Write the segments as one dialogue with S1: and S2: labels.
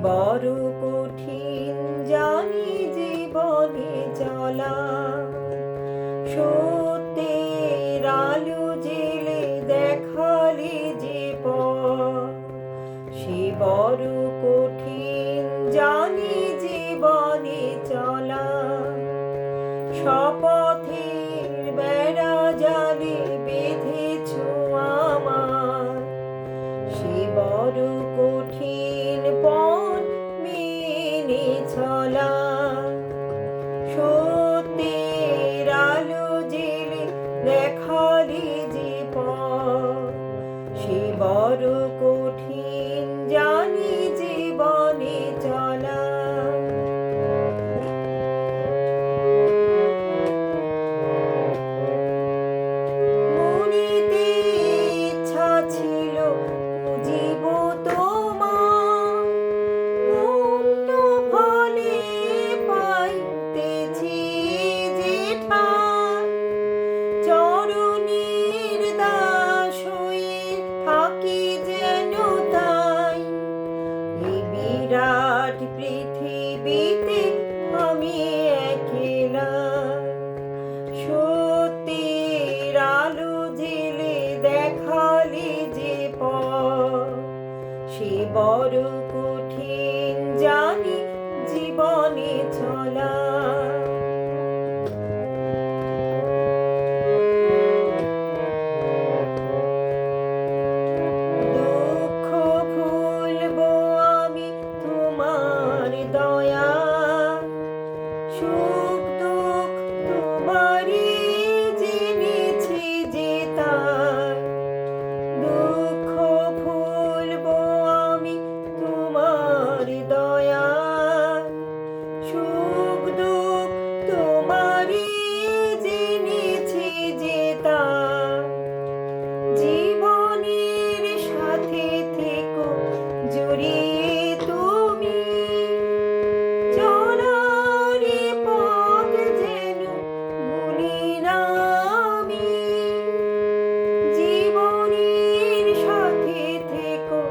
S1: বড় কঠিন জানি জীবনে চলা, সত্যের আলো জেলে দেখালে যে পথ, সে বড় কঠিন জানি জীবনে চলা। শপথের বেড়া জালে বেঁধেছ আমার, সে বড় কঠিন পথ মেনে চলা। সত্যের আলো জেলে দেখালে যে পথ, সে বড় কঠিন জানি জীবনে চলা। মনেতে ইচ্ছা ছিল বুঝিব তোমার, পূর্ণ ফলে পাইতেছি যে ঠাই। চরণের দাস হয়ে থাকি যেন তাই, এই বিরাট পৃথিবীতে আমি একলা। সত্যের আলো জেলে দেখালে যে পথ, সে বড় কঠিন জানি জীবনে চলা। দুঃখ ভুলবো আমি তোমার দয়া, সুখ দুঃখ তোমারই জেনেছি যে তাই। দুঃখ ভুলবো আমি তোমার দয়া, সুখ দুঃখ তোমারই জেনেছি যে তাই। জীবনের সাথে থেকো জড়িয়ে তুমি, চলার পথ যেন ভুলি না আমি। জীবনের সাথে থেকো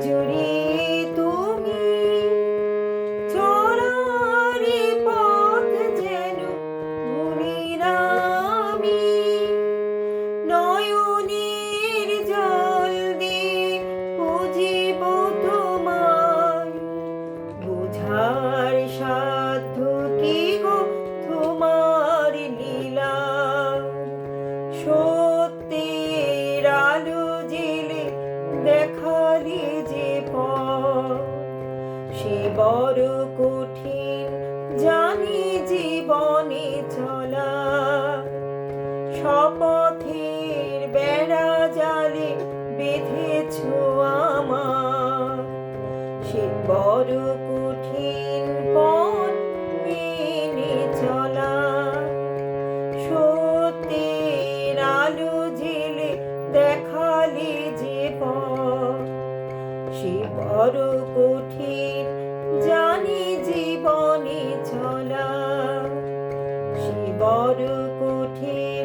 S1: জড়িয়ে তুমি, চলার পথ যেন ভুলি না আমি। নয়নের জল দিয়ে বুঝিব তোমায়, বুঝার সাধ্য কি গো তোমার লীলা। সত্যের আলো জেলে দেখালে যে পথ, সে বড় কঠিন জানি জীবনে চলা। শপথের বেড়া জালে বেঁধেছ আমার, সে বড় কঠিন পথ মেনে চলা। সত্যের আলো জেলে দেখালে যে পথ, সে বড় কঠিন জানি জীবনে চলা। সে বড় কঠিন